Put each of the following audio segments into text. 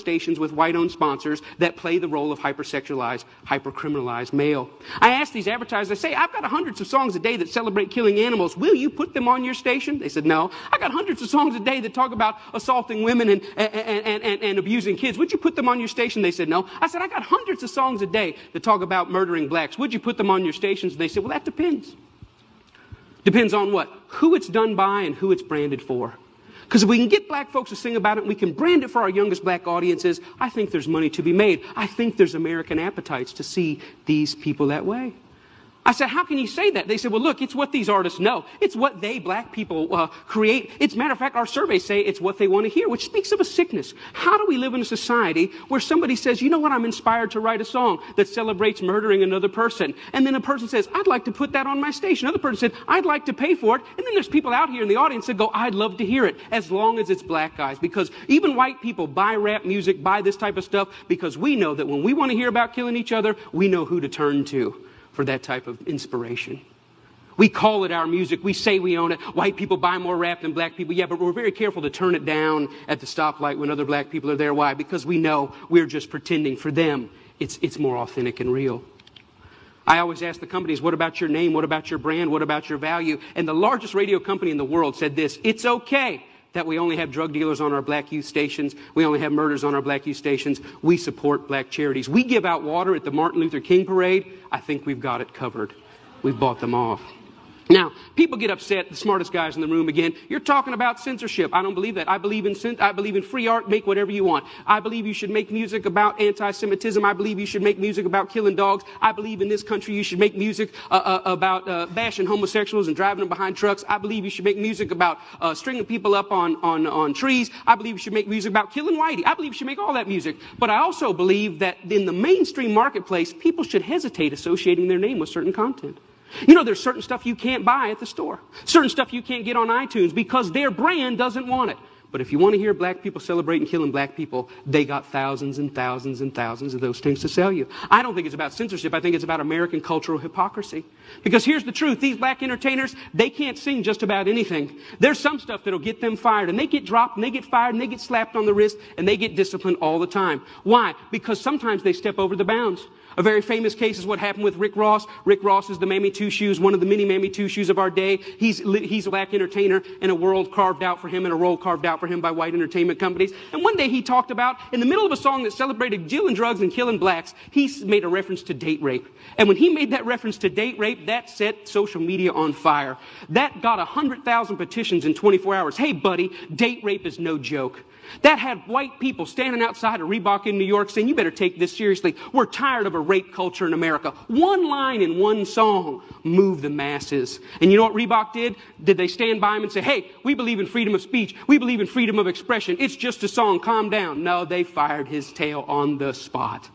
stations with white-owned sponsors that play the role of hypersexualized, hypercriminalized male. I asked these advertisers, I say, I've got hundreds of songs a day that celebrate killing animals. Will you put them on your station? They said, no. I got hundreds of songs a day that talk about assaulting women and abusing kids. Would you put them on your station? They said, no. I said, I got hundreds of songs a day that talk about murdering blacks. Would you put them on your stations? They said, well, that depends. Depends on what? Who it's done by and who it's branded for. Because if we can get black folks to sing about it and we can brand it for our youngest black audiences, I think there's money to be made. I think there's American appetites to see these people that way. I said, how can you say that? They said, well, look, it's what these artists know. It's what they, black people, create. It's, matter of fact, our surveys say it's what they want to hear, which speaks of a sickness. How do we live in a society where somebody says, you know what, I'm inspired to write a song that celebrates murdering another person. And then a person says, I'd like to put that on my station. Another person said, I'd like to pay for it. And then there's people out here in the audience that go, I'd love to hear it, as long as it's black guys. Because even white people buy rap music, buy this type of stuff, because we know that when we want to hear about killing each other, we know who to turn to for that type of inspiration. We call it our music. We say we own it. White people buy more rap than black people. Yeah, but we're very careful to turn it down at the stoplight when other black people are there. Why? Because we know we're just pretending. For them, it's more authentic and real. I always ask the companies, what about your name? What about your brand? What about your value? And the largest radio company in the world said this: it's okay that we only have drug dealers on our black youth stations. We only have murders on our black youth stations. We support black charities. We give out water at the Martin Luther King parade. I think we've got it covered. We've bought them off. Now, people get upset, the smartest guys in the room again. You're talking about censorship. I don't believe that. I believe in free art. Make whatever you want. I believe you should make music about anti-Semitism. I believe you should make music about killing dogs. I believe in this country you should make music about bashing homosexuals and driving them behind trucks. I believe you should make music about stringing people up on trees. I believe you should make music about killing whitey. I believe you should make all that music. But I also believe that in the mainstream marketplace, people should hesitate associating their name with certain content. You know, there's certain stuff you can't buy at the store. Certain stuff you can't get on iTunes because their brand doesn't want it. But if you want to hear black people celebrating killing black people, they got thousands and thousands and thousands of those things to sell you. I don't think it's about censorship. I think it's about American cultural hypocrisy. Because here's the truth. These black entertainers, they can't sing just about anything. There's some stuff that'll get them fired. And they get dropped and they get fired and they get slapped on the wrist and they get disciplined all the time. Why? Because sometimes they step over the bounds. A very famous case is what happened with Rick Ross. Rick Ross is the Mammy Two Shoes, one of the many Mammy Two Shoes of our day. He's a black entertainer in a world carved out for him, and a role carved out for him by white entertainment companies. And one day he talked about, in the middle of a song that celebrated dealing drugs and killing blacks, he made a reference to date rape. And when he made that reference to date rape, that set social media on fire. That got 100,000 petitions in 24 hours. Hey, buddy, date rape is no joke. That had white people standing outside of Reebok in New York saying, you better take this seriously. We're tired of a rape culture in America. One line in one song moved the masses. And you know what Reebok did? Did they stand by him and say, hey, we believe in freedom of speech. We believe in freedom of expression. It's just a song. Calm down. No, they fired his tail on the spot.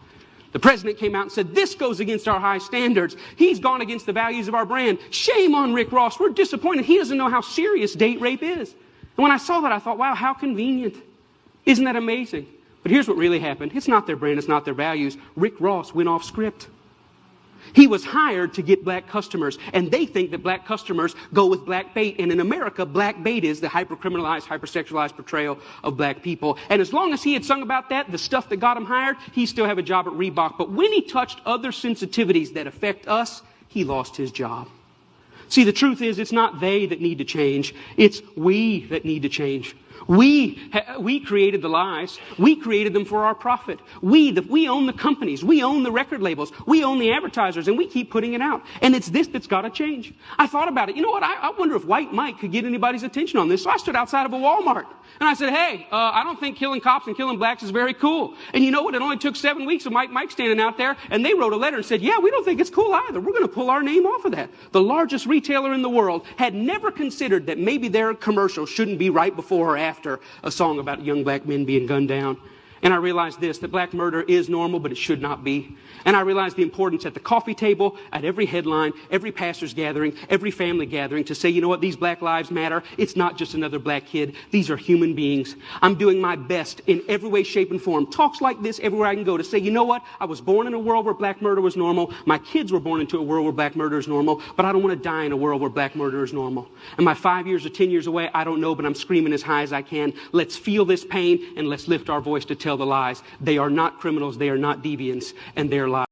The president came out and said, this goes against our high standards. He's gone against the values of our brand. Shame on Rick Ross. We're disappointed. He doesn't know how serious date rape is. And when I saw that, I thought, wow, how convenient. Isn't that amazing? But here's what really happened. It's not their brand, it's not their values. Rick Ross went off script. He was hired to get black customers, and they think that black customers go with black bait. And in America, black bait is the hypercriminalized, hypersexualized portrayal of black people. And as long as he had sung about that, the stuff that got him hired, he still have a job at Reebok. But when he touched other sensitivities that affect us, he lost his job. See, the truth is, it's not they that need to change. It's we that need to change. We created the lies. We created them for our profit. We own the companies. We own the record labels. We own the advertisers, and we keep putting it out. And it's this that's got to change. I thought about it. You know what? I wonder if White Mike could get anybody's attention on this. So I stood outside of a Walmart, and I said, hey, I don't think killing cops and killing blacks is very cool. And you know what? It only took 7 weeks of Mike standing out there, and they wrote a letter and said, yeah, we don't think it's cool either. We're going to pull our name off of that. The largest retailer in the world had never considered that maybe their commercial shouldn't be right before or after a song about young black men being gunned down. And I realized this, that black murder is normal, but it should not be. And I realized the importance at the coffee table, at every headline, every pastor's gathering, every family gathering to say, you know what, these black lives matter. It's not just another black kid. These are human beings. I'm doing my best in every way, shape, and form. Talks like this everywhere I can go to say, you know what, I was born in a world where black murder was normal. My kids were born into a world where black murder is normal, but I don't want to die in a world where black murder is normal. Am I 5 years or 10 years away? I don't know, but I'm screaming as high as I can. Let's feel this pain and let's lift our voice to tell tell the lies. They are not criminals. They are not deviants. And they're lies.